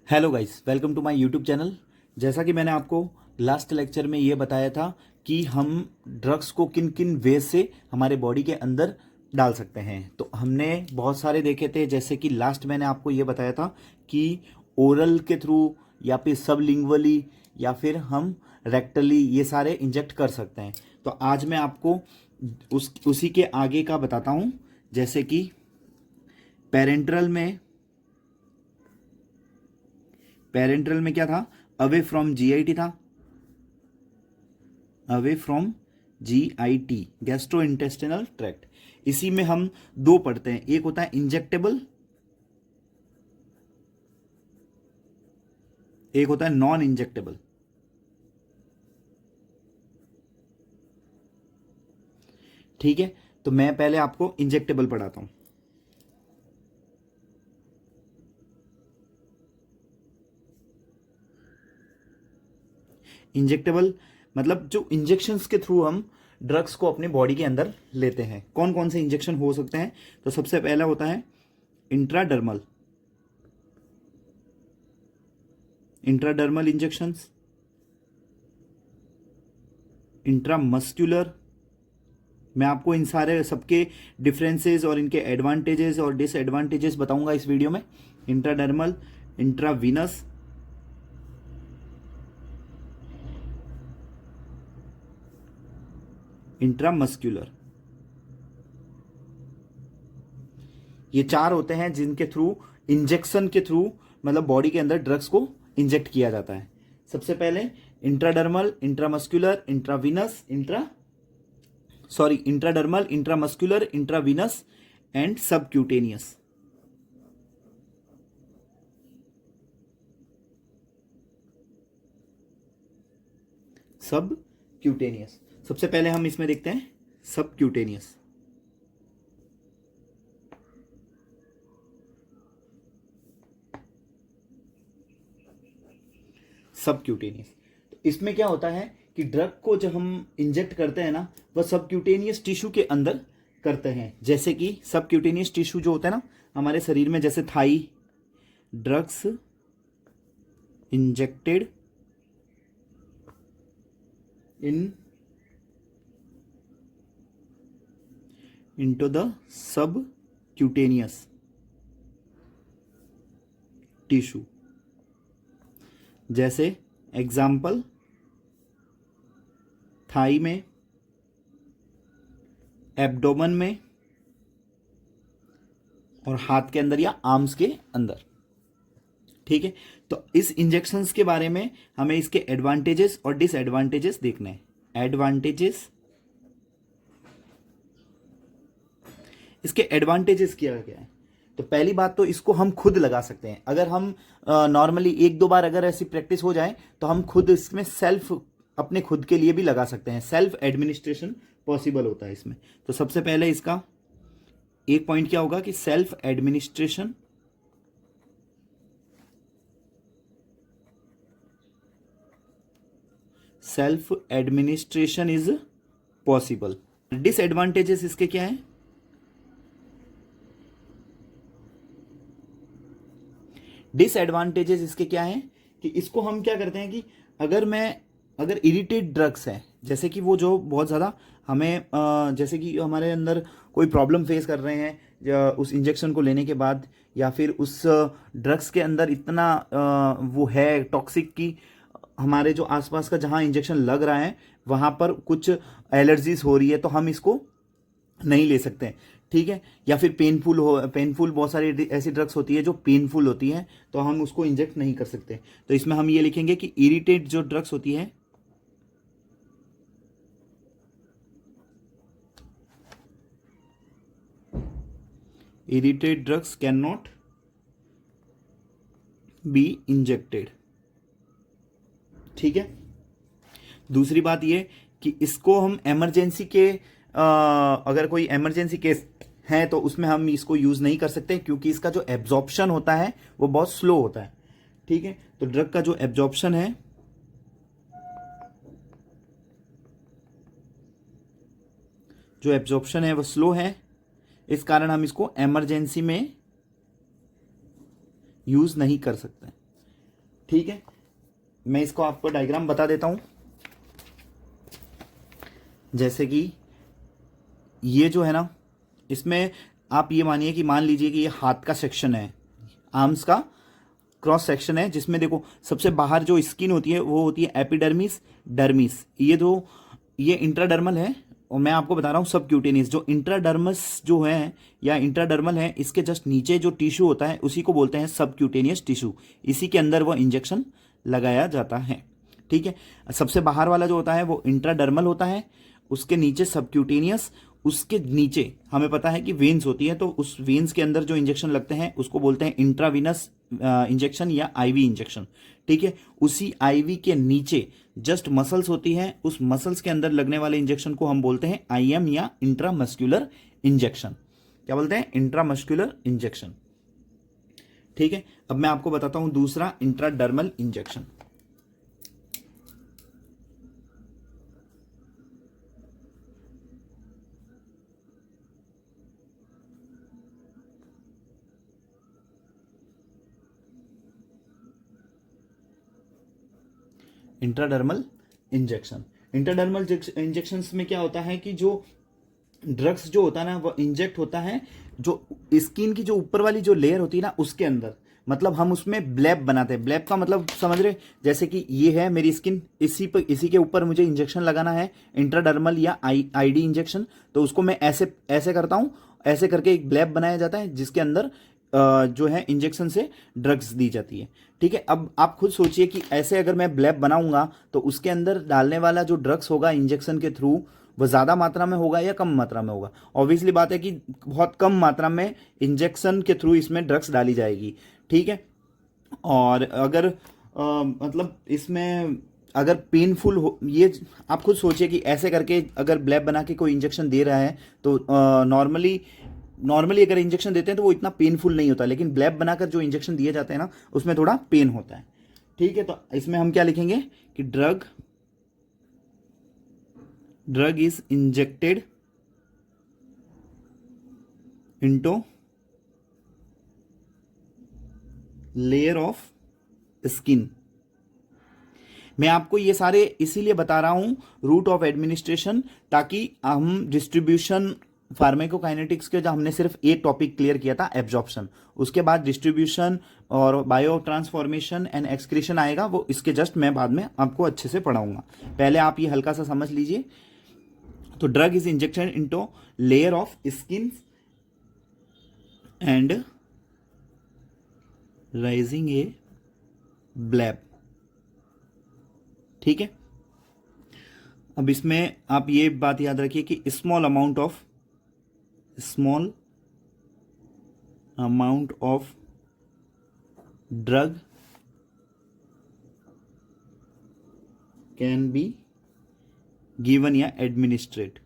Hello guys, welcome to my YouTube channel. जैसा कि मैंने आपको लास्ट लेक्चर में ये बताया था कि हम ड्रग्स को किन किन वे से हमारे बॉडी के अंदर डाल सकते हैं, तो हमने बहुत सारे देखे थे। जैसे कि लास्ट मैंने आपको ये बताया था कि ओरल के थ्रू या फिर सबलिंगुअली या फिर हम रेक्टली ये सारे इंजेक्ट कर सकते हैं। तो आज मैं आपको उसी के आगे का बताता हूँ। जैसे कि पेरेंट्रल में क्या था? अवे फ्रॉम जीआईटी था। Away from GIT, gastro intestinal tract. इसी में हम दो पढ़ते हैं, एक होता है इंजेक्टेबल, एक होता है नॉन इंजेक्टेबल। ठीक है, तो मैं पहले आपको इंजेक्टेबल पढ़ाता हूं। इंजेक्टेबल मतलब जो इंजेक्शंस के थ्रू हम ड्रग्स को अपने बॉडी के अंदर लेते हैं। कौन कौन से इंजेक्शन हो सकते हैं? तो सबसे पहला होता है इंट्राडर्मल, इंट्राडर्मल इंजेक्शंस, इंट्रामस्क्यूलर। मैं आपको इन सारे सबके डिफरेंसेस और इनके एडवांटेजेस और डिसएडवांटेजेस बताऊंगा इस वीडियो में। इंट्राडर्मल, इंट्रावीनस, इंट्रामस्क्यूलर, ये चार होते हैं जिनके थ्रू इंजेक्शन के थ्रू मतलब बॉडी के अंदर ड्रग्स को इंजेक्ट किया जाता है। सबसे पहले intradermal, intramuscular, intradermal, intramuscular, intravenous and subcutaneous. Subcutaneous सबसे पहले हम इसमें देखते हैं सबक्यूटेनियस। सबक्यूटेनियस, तो इसमें क्या होता है कि ड्रग को जब हम इंजेक्ट करते हैं ना, वह सबक्यूटेनियस टिश्यू के अंदर करते हैं। जैसे कि सबक्यूटेनियस टिश्यू जो होता है ना हमारे शरीर में, जैसे thigh, drugs injected in into the subcutaneous tissue। जैसे एग्जाम्पल, थाई में, एब्डोमन में और हाथ के अंदर या आर्म्स के अंदर। ठीक है, तो इस इंजेक्शंस के बारे में हमें इसके एडवांटेजेस और डिसएडवांटेजेस देखने हैं। एडवांटेजेस, इसके एडवांटेजेस क्या क्या है? तो पहली बात तो इसको हम खुद लगा सकते हैं। अगर हम नॉर्मली एक दो बार अगर ऐसी प्रैक्टिस हो जाए तो हम खुद इसमें सेल्फ अपने खुद के लिए भी लगा सकते हैं। सेल्फ एडमिनिस्ट्रेशन पॉसिबल होता है इसमें। तो सबसे पहले इसका एक पॉइंट क्या होगा कि self administration, self administration is possible. Disadvantages इसके क्या है? डिसएडवांटेजेस इसके क्या है कि इसको हम क्या करते हैं कि अगर इरिटेट ड्रग्स है, जैसे कि वो जो बहुत ज़्यादा हमें जैसे कि हमारे अंदर कोई प्रॉब्लम फेस कर रहे हैं या उस इंजेक्शन को लेने के बाद, या फिर उस ड्रग्स के अंदर इतना वो है टॉक्सिक कि हमारे जो आसपास का जहाँ इंजेक्शन लग रहा है वहाँ पर कुछ एलर्जीज हो रही है, तो हम इसको नहीं ले सकते। ठीक है, या फिर पेनफुल बहुत सारी ऐसी ड्रग्स होती है जो पेनफुल होती है, तो हम उसको इंजेक्ट नहीं कर सकते। तो इसमें हम ये लिखेंगे कि इरिटेट जो ड्रग्स होती है, irritate drugs can not be injected. ठीक है, दूसरी बात ये कि इसको हम इमरजेंसी के अगर कोई इमरजेंसी केस है तो उसमें हम इसको यूज नहीं कर सकते, क्योंकि इसका जो एब्जॉर्प्शन होता है वो बहुत स्लो होता है। ठीक है, तो ड्रग का जो एब्जॉर्प्शन है वो स्लो है, इस कारण हम इसको इमरजेंसी में यूज नहीं कर सकते। ठीक है, मैं इसको आपको डायग्राम बता देता हूं। जैसे कि ये जो है ना, इसमें आप ये मानिए कि मान लीजिए कि ये हाथ का सेक्शन है, आर्म्स का क्रॉस सेक्शन है, जिसमें देखो सबसे बाहर जो स्किन होती है वो होती है एपिडर्मिस, डर्मिस। ये इंट्राडर्मल है, और मैं आपको बता रहा हूँ सबक्यूटेनियस। जो इंट्राडर्मस जो है या इंट्राडर्मल है, इसके जस्ट नीचे जो टिश्यू होता है उसी को बोलते हैं सबक्यूटेनियस टिश्यू। इसी के अंदर वो इंजेक्शन लगाया जाता है। ठीक है, सबसे बाहर वाला जो होता है वो इंट्राडर्मल होता है, उसके नीचे सबक्यूटेनियस, उसके नीचे हमें पता है कि वेन्स होती है, तो उस वेन्स के अंदर जो इंजेक्शन लगते हैं उसको बोलते हैं इंट्रावीनस इंजेक्शन या आईवी इंजेक्शन। ठीक है, उसी आईवी के नीचे जस्ट मसल्स होती हैं, उस मसल्स के अंदर लगने वाले इंजेक्शन को हम बोलते हैं आईएम या इंट्रामस्कुलर इंजेक्शन। क्या बोलते हैं? Intramuscular injection. ठीक है, अब मैं आपको बताता हूं दूसरा intradermal injection. Intradermal injection. Intradermal injection में क्या होता है कि जो ड्रग्स जो होता है ना वो इंजेक्ट होता है जो स्किन की जो ऊपर वाली जो लेयर होती है ना उसके अंदर, मतलब हम उसमें ब्लैब बनाते हैं। ब्लैब का मतलब समझ रहे, जैसे कि ये है मेरी स्किन, इसी के ऊपर मुझे इंजेक्शन लगाना है, इंट्राडर्मल या आईडी इंजेक्शन। तो उसको मैं ऐसे ऐसे करता हूं, ऐसे करके एक ब्लैब बनाया जाता है जिसके अंदर जो है इंजेक्शन से ड्रग्स दी जाती है। ठीक है, अब आप खुद सोचिए कि ऐसे अगर मैं ब्लैब बनाऊंगा तो उसके अंदर डालने वाला जो ड्रग्स होगा इंजेक्शन के थ्रू वो ज़्यादा मात्रा में होगा या कम मात्रा में होगा? ऑब्वियसली बात है कि बहुत कम मात्रा में इंजेक्शन के थ्रू इसमें ड्रग्स डाली जाएगी। ठीक है, और अगर मतलब इसमें अगर पेनफुल हो, ये आप खुद सोचिए कि ऐसे करके अगर ब्लैब बना के कोई इंजेक्शन दे रहा है तो नॉर्मली अगर इंजेक्शन देते हैं तो वो इतना पेनफुल नहीं होता, लेकिन ब्लैब बनाकर जो इंजेक्शन दिए जाते हैं ना उसमें थोड़ा पेन होता है। ठीक है, तो इसमें हम क्या लिखेंगे कि drug is injected into layer of skin। मैं आपको ये सारे इसीलिए बता रहा हूं रूट ऑफ एडमिनिस्ट्रेशन, ताकि हम डिस्ट्रीब्यूशन फार्मेकोकाइनेटिक्स के जो हमने सिर्फ एक टॉपिक क्लियर किया था एब्जॉर्प्शन, उसके बाद डिस्ट्रीब्यूशन और बायो ट्रांसफॉर्मेशन एंड एक्सक्रीशन आएगा, वो इसके जस्ट मैं बाद में आपको अच्छे से पढ़ाऊंगा। पहले आप ये हल्का सा समझ लीजिए। तो drug is injection into layer of skin and rising A bleb. ठीक है, अब इसमें आप ये बात याद रखिए कि small amount of drug can be given या एडमिनिस्ट्रेट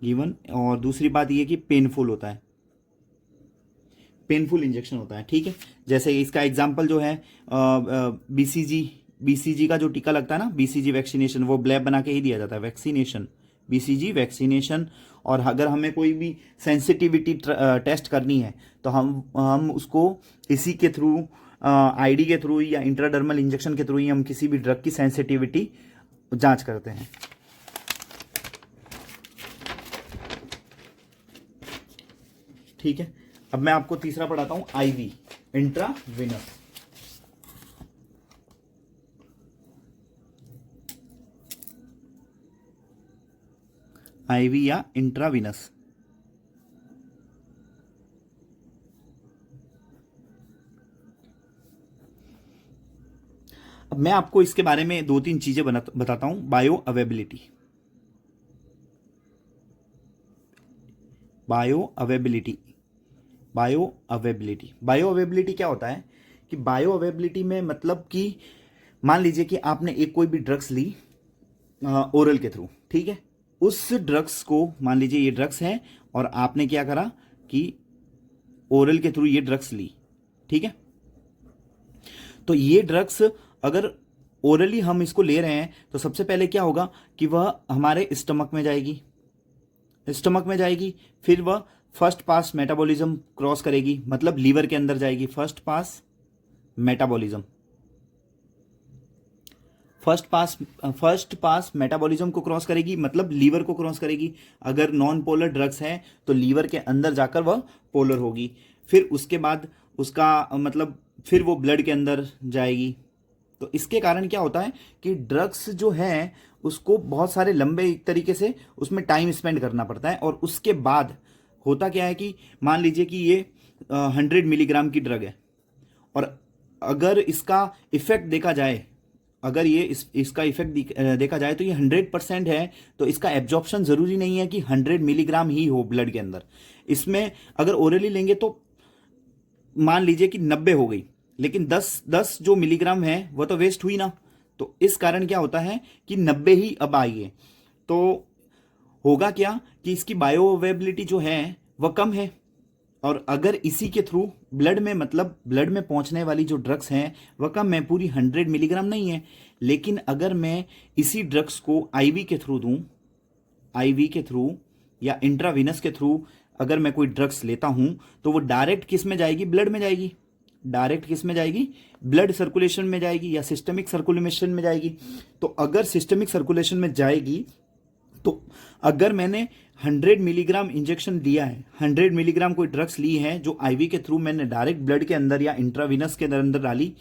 गिवन। और दूसरी बात यह कि पेनफुल होता है, पेनफुल इंजेक्शन होता है। ठीक है, जैसे इसका एग्जांपल जो है बीसीजी का जो टीका लगता है ना, बीसीजी वैक्सीनेशन, वो ब्लैब बना के ही दिया जाता है, वैक्सीनेशन, बीसीजी वैक्सीनेशन। और अगर हमें कोई भी सेंसिटिविटी टेस्ट करनी है तो हम उसको इसी के थ्रू, आईडी के थ्रू या इंट्राडर्मल इंजेक्शन के थ्रू ही हम किसी भी ड्रग की सेंसिटिविटी जांच करते हैं। ठीक है, अब मैं आपको तीसरा पढ़ाता हूं, आईवी, इंट्रावीनस। आईवी या इंट्रावीनस। अब मैं आपको इसके बारे में दो तीन चीजें बताता हूं। बायो अवेबिलिटी, बायो अवेबिलिटी क्या होता है कि बायो अवेबिलिटी में मतलब कि मान लीजिए कि आपने एक कोई भी ड्रग्स ली ओरल के थ्रू। ठीक है, उस ड्रग्स को, मान लीजिए ये ड्रग्स है और आपने क्या करा कि ओरल के थ्रू ये ड्रग्स ली। ठीक है, तो ये ड्रग्स अगर ओरली हम इसको ले रहे हैं तो सबसे पहले क्या होगा कि वह हमारे स्टमक में जाएगी, फिर वह फर्स्ट पास मेटाबॉलिज्म क्रॉस करेगी, मतलब लीवर के अंदर जाएगी, first pass metabolism, first pass metabolism को क्रॉस करेगी, मतलब लीवर को क्रॉस करेगी। अगर नॉन पोलर ड्रग्स हैं तो लीवर के अंदर जाकर वह पोलर होगी, फिर उसके बाद उसका मतलब फिर वो ब्लड के अंदर जाएगी। तो इसके कारण क्या होता है कि ड्रग्स जो है उसको बहुत सारे लंबे एक तरीके से उसमें टाइम स्पेंड करना पड़ता है, और उसके बाद होता क्या है कि मान लीजिए कि ये 100 मिलीग्राम की ड्रग है, और अगर इसका इफेक्ट देखा जाए, अगर ये इसका इफेक्ट देखा जाए तो ये 100% है, तो इसका एब्जॉर्प्शन जरूरी नहीं है कि 100 मिलीग्राम ही हो ब्लड के अंदर। इसमें अगर ओरली लेंगे तो मान लीजिए कि 90 हो गई, लेकिन 10 जो मिलीग्राम है वह तो वेस्ट हुई ना। तो इस कारण क्या होता है कि 90 ही अब आई है, तो होगा क्या कि इसकी बायो अवेलेबिलिटी जो है वह कम है। और अगर इसी के थ्रू ब्लड में, मतलब ब्लड में पहुंचने वाली जो ड्रग्स हैं वह कम है, पूरी 100 मिलीग्राम नहीं है। लेकिन अगर मैं इसी ड्रग्स को आईवी के थ्रू दूं, आईवी के थ्रू या इंट्रावीनस के थ्रू अगर मैं कोई ड्रग्स लेता हूं, तो वो डायरेक्ट किस में जाएगी, ब्लड में जाएगी। डायरेक्ट किस में जाएगी, ब्लड सर्कुलेशन में जाएगी या सिस्टमिक सर्कुलेशन में जाएगी। तो अगर सिस्टमिक सर्कुलेशन में जाएगी, तो अगर मैंने 100 मिलीग्राम इंजेक्शन दिया है, 100 मिलीग्राम कोई ड्रग्स ली है जो आईवी के थ्रू मैंने डायरेक्ट ब्लड के अंदर या इंट्रावीनस के अंदर डाली,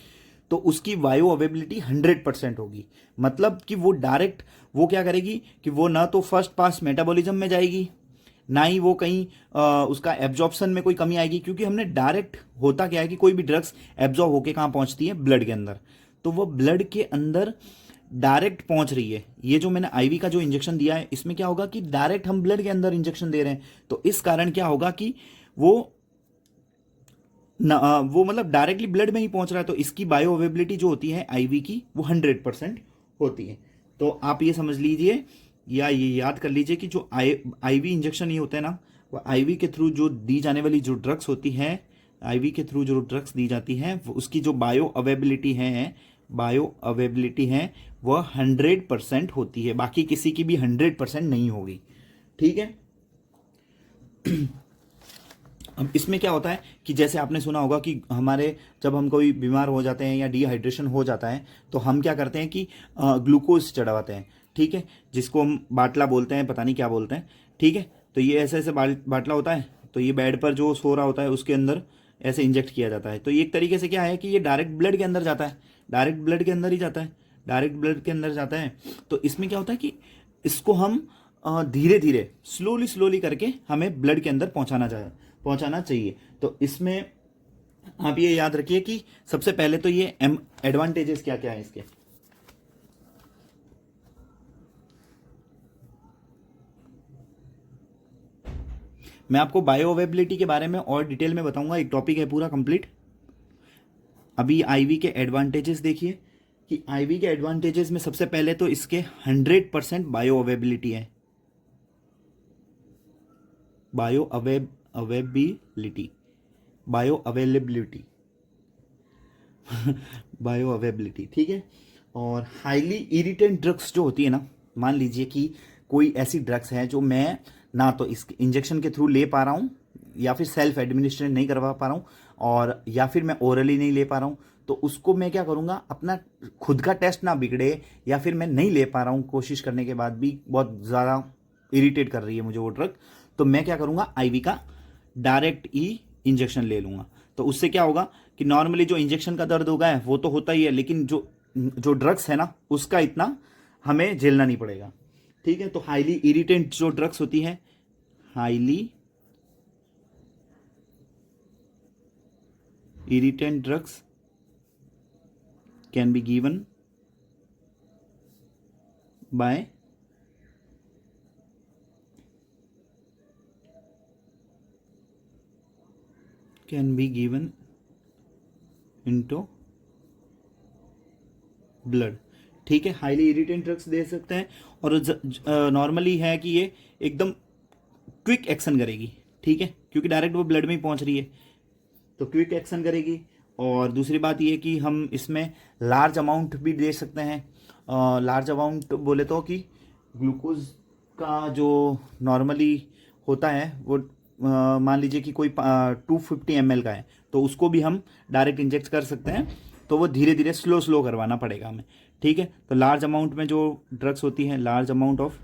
तो उसकी बायो अवेलेबिलिटी 100% होगी। मतलब कि वो डायरेक्ट वो क्या करेगी कि वो ना तो फर्स्ट पास मेटाबॉलिज्म में जाएगी, ना ही वो कहीं उसका एब्जॉर्प्शन में कोई कमी आएगी, क्योंकि हमने डायरेक्ट, होता क्या है कि कोई भी ड्रग्स एब्जॉर्ब होके कहाँ पहुंचती है, ब्लड के अंदर, तो वो ब्लड के अंदर डायरेक्ट पहुंच रही है। ये जो मैंने आईवी का जो इंजेक्शन दिया है, इसमें क्या होगा कि डायरेक्ट हम ब्लड के अंदर इंजेक्शन दे रहे हैं, तो इस कारण क्या होगा कि वो वो मतलब डायरेक्टली ब्लड में ही पहुंच रहा है, तो इसकी बायो अवेलेबिलिटी जो होती है आईवी की वो 100% होती है। तो आप ये समझ लीजिए या ये याद कर लीजिए कि जो आईवी इंजेक्शन ये होता है ना, वो आईवी के थ्रू जो दी जाने वाली जो ड्रग्स होती है, आईवी के थ्रू जो ड्रग्स दी जाती है, उसकी जो बायो अवेलेबिलिटी है वह 100% होती है, बाकी किसी की भी 100% नहीं होगी। ठीक है। अब इसमें क्या होता है कि जैसे आपने सुना होगा कि हमारे जब हम कोई बीमार हो जाते हैं या डिहाइड्रेशन हो जाता है, तो हम क्या करते हैं कि ग्लूकोज चढ़ाते हैं। ठीक है, जिसको हम बाटला बोलते हैं, पता नहीं क्या बोलते हैं। ठीक है, तो ये ऐसे ऐसे बाटला होता है, तो ये बेड पर जो सो रहा होता है उसके अंदर ऐसे इंजेक्ट किया जाता है। तो ये एक तरीके से क्या है कि ये डायरेक्ट ब्लड के अंदर जाता है, डायरेक्ट ब्लड के अंदर ही जाता है, डायरेक्ट ब्लड के अंदर जाता है। तो इसमें क्या होता है कि इसको हम धीरे धीरे स्लोली करके हमें ब्लड के अंदर पहुंचाना चाहिए। तो इसमें आप ये याद रखिए कि सबसे पहले तो ये एडवांटेजेस क्या क्या है इसके। मैं आपको बायो अवेलेबिलिटी के बारे में और डिटेल में बताऊंगा, एक टॉपिक है पूरा कंप्लीट। अभी आईवी के एडवांटेजेस देखिए कि आईवी के एडवांटेजेस में सबसे पहले तो इसके 100% बायो अवेलेबिलिटी है। बायो अवेलेबिलिटी बायो अवेलेबिलिटी, ठीक है। और हाईली इरिटेंट ड्रग्स जो होती है ना, मान लीजिए कि कोई ऐसी ड्रग्स है जो मैं ना तो इस इंजेक्शन के थ्रू ले पा रहा हूँ, या फिर सेल्फ एडमिनिस्ट्रेट नहीं करवा पा रहा हूँ, और या फिर मैं ओरली नहीं ले पा रहा हूँ, तो उसको मैं क्या करूँगा, अपना खुद का टेस्ट ना बिगड़े, या फिर मैं नहीं ले पा रहा हूँ कोशिश करने के बाद भी, बहुत ज़्यादा इरिटेट कर रही है मुझे वो ड्रग, तो मैं क्या करूँगा, आईवी का डायरेक्ट ही इंजेक्शन ले लूँगा। तो उससे क्या होगा कि नॉर्मली जो इंजेक्शन का दर्द होगा वो तो होता ही है, लेकिन जो ड्रग्स है ना उसका इतना हमें झेलना नहीं पड़ेगा। ठीक है, तो हाईली इरिटेंट जो ड्रग्स होती है, highly irritant drugs can be given by into blood. ठीक है, हाईली इरिटेंट ड्रग्स दे सकते हैं, और नॉर्मली है कि ये एकदम क्विक एक्शन करेगी। ठीक है, क्योंकि डायरेक्ट वो ब्लड में ही पहुंच रही है, तो क्विक एक्शन करेगी। और दूसरी बात ये कि हम इसमें लार्ज अमाउंट भी दे सकते हैं। लार्ज अमाउंट बोले तो कि ग्लूकोज का जो नॉर्मली होता है वो मान लीजिए कि कोई 250 ml का है, तो उसको भी हम डायरेक्ट इंजेक्ट कर सकते हैं तो वो धीरे धीरे स्लो स्लो करवाना पड़ेगा हमें, ठीक है। तो लार्ज अमाउंट में जो ड्रग्स होती हैं, लार्ज अमाउंट ऑफ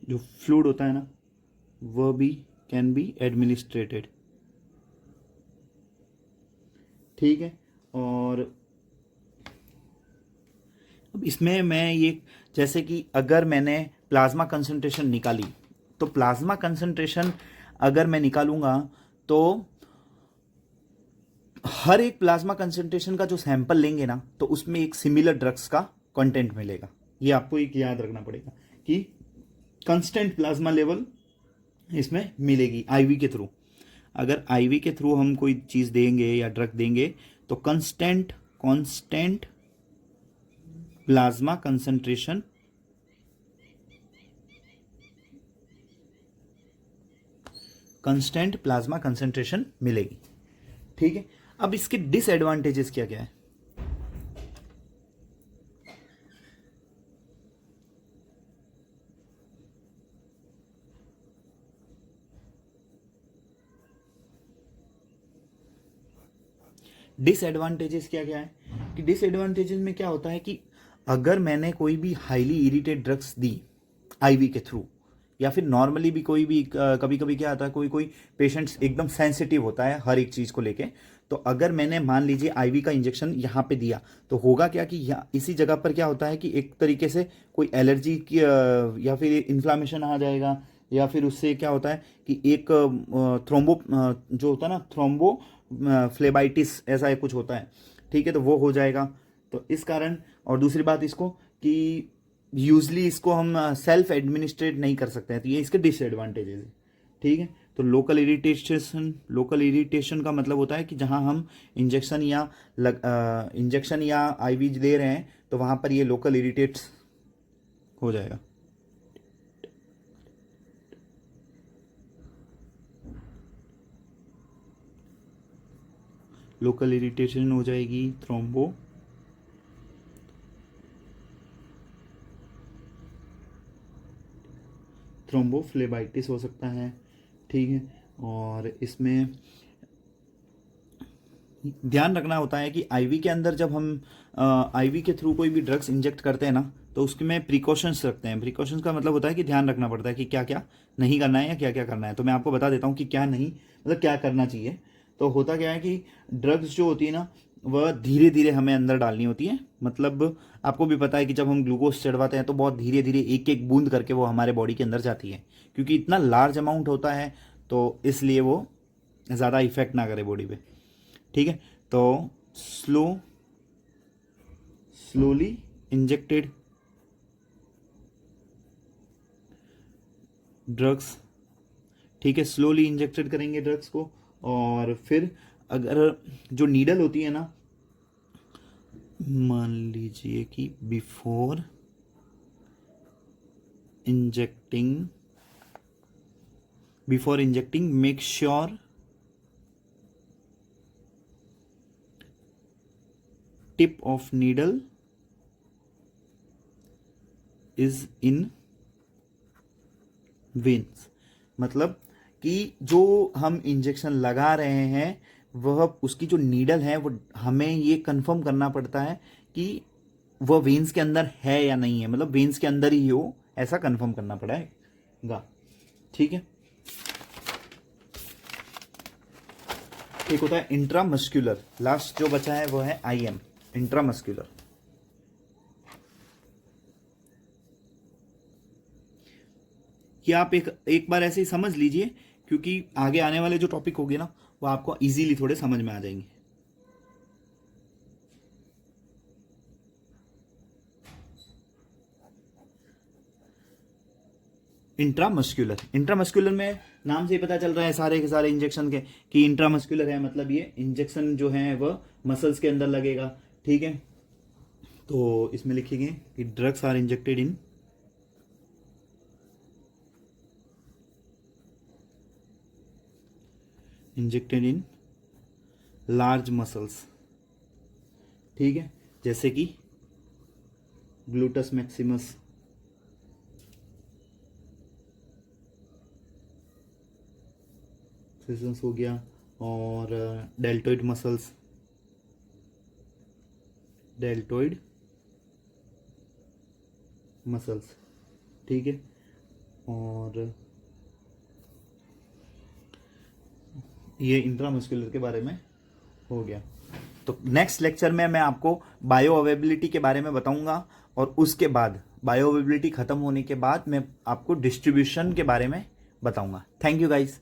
जो फ्लूइड होता है ना, वह भी कैन बी एडमिनिस्ट्रेटेड, ठीक है। और अब इसमें मैं ये, जैसे कि अगर मैंने प्लाज्मा कंसंट्रेशन निकाली, तो प्लाज्मा कंसंट्रेशन अगर मैं निकालूंगा तो हर एक प्लाज्मा कंसंट्रेशन का जो सैंपल लेंगे ना, तो उसमें एक सिमिलर ड्रग्स का कंटेंट मिलेगा। ये आपको एक याद रखना पड़ेगा कि कांस्टेंट प्लाज्मा लेवल इसमें मिलेगी आईवी के थ्रू। अगर आईवी के थ्रू हम कोई चीज देंगे या ड्रग देंगे तो constant constant plasma concentration constant plasma concentration मिलेगी, ठीक है। अब इसके डिसएडवांटेजेस क्या क्या है? डिसएडवांटेजेस क्या क्या है कि डिसएडवांटेजेस में क्या होता है कि अगर मैंने कोई भी हाईली इरिटेट ड्रग्स दी आईवी के थ्रू, या फिर नॉर्मली भी कोई भी कभी कभी क्या आता है, कोई कोई पेशेंट्स एकदम सेंसिटिव होता है हर एक चीज़ को लेके, तो अगर मैंने मान लीजिए आईवी का इंजेक्शन यहाँ पे दिया, तो होगा क्या कि इसी जगह पर क्या होता है कि एक तरीके से कोई एलर्जी की या फिर इन्फ्लामेशन आ जाएगा, या फिर उससे क्या होता है कि एक थ्रोम्बो जो होता है ना, थ्रोम्बो फ्लेबाइटिस ऐसा कुछ होता है, ठीक है, तो वो हो जाएगा। तो इस कारण, और दूसरी बात इसको कि यूजली इसको हम सेल्फ एडमिनिस्ट्रेट नहीं कर सकते हैं, तो ये इसके डिसएडवांटेजेस है, ठीक है। तो लोकल इरिटेशन का मतलब होता है कि जहां हम इंजेक्शन या आईवी दे रहे हैं, तो वहां पर ये लोकल इरिटेट्स हो जाएगा। लोकल इरिटेशन हो जाएगी, थ्रोम्बोफ्लेबाइटिस हो सकता है, ठीक है। और इसमें ध्यान रखना होता है कि आईवी के अंदर जब हम आईवी के थ्रू कोई भी ड्रग्स इंजेक्ट करते हैं ना, तो उसमें प्रिकॉशंस रखते हैं। प्रिकॉशंस का मतलब होता है कि ध्यान रखना पड़ता है कि क्या क्या नहीं करना है या क्या क्या करना है। तो मैं आपको बता देता हूँ कि क्या नहीं, मतलब क्या करना चाहिए। तो होता क्या है कि ड्रग्स जो होती है ना, वह धीरे धीरे हमें अंदर डालनी होती है। मतलब आपको भी पता है कि जब हम ग्लूकोज चढ़वाते हैं तो बहुत धीरे धीरे एक एक बूंद करके वो हमारे बॉडी के अंदर जाती है, क्योंकि इतना लार्ज अमाउंट होता है, तो इसलिए वो ज़्यादा इफेक्ट ना करे बॉडी पे, ठीक है। तो स्लोली इंजेक्टेड ड्रग्स, ठीक है, स्लोली इंजेक्टेड करेंगे ड्रग्स को। और फिर अगर जो नीडल होती है ना, मान लीजिए कि before injecting make sure tip of needle is in veins. मतलब कि जो हम इंजेक्शन लगा रहे हैं, वह उसकी जो नीडल है वो हमें ये कंफर्म करना पड़ता है कि वह वेन्स के अंदर है या नहीं है, मतलब वेन्स के अंदर ही हो, ऐसा कंफर्म करना पड़ेगा, ठीक है। एक होता है इंट्रामस्क्यूलर, लास्ट जो बचा है वो है आईएम, इंट्रामस्क्यूलर। कि आप एक बार ऐसे ही समझ लीजिए, क्योंकि आगे आने वाले जो टॉपिक होंगे ना, वो आपको इजीली थोड़े समझ में आ जाएंगे। इंट्रामस्कुलर में नाम से ही पता चल रहा है सारे के सारे इंजेक्शन के कि इंट्रामस्कुलर है, मतलब ये इंजेक्शन जो है वह मसल्स के अंदर लगेगा, ठीक है। तो इसमें लिखेंगे कि drugs are injected in large muscles, ठीक है, जैसे कि ग्लूटस मैक्सिमस, हो गया, और डेल्टोइड मसल्स, डेल्टोइड मसल्स, ठीक है। और ये इंट्रामस्कुलर के बारे में हो गया। तो नेक्स्ट लेक्चर में मैं आपको बायो अवेबिलिटी के बारे में बताऊंगा, और उसके बाद बायो अवेबिलिटी खत्म होने के बाद मैं आपको डिस्ट्रीब्यूशन के बारे में बताऊंगा। Thank you guys.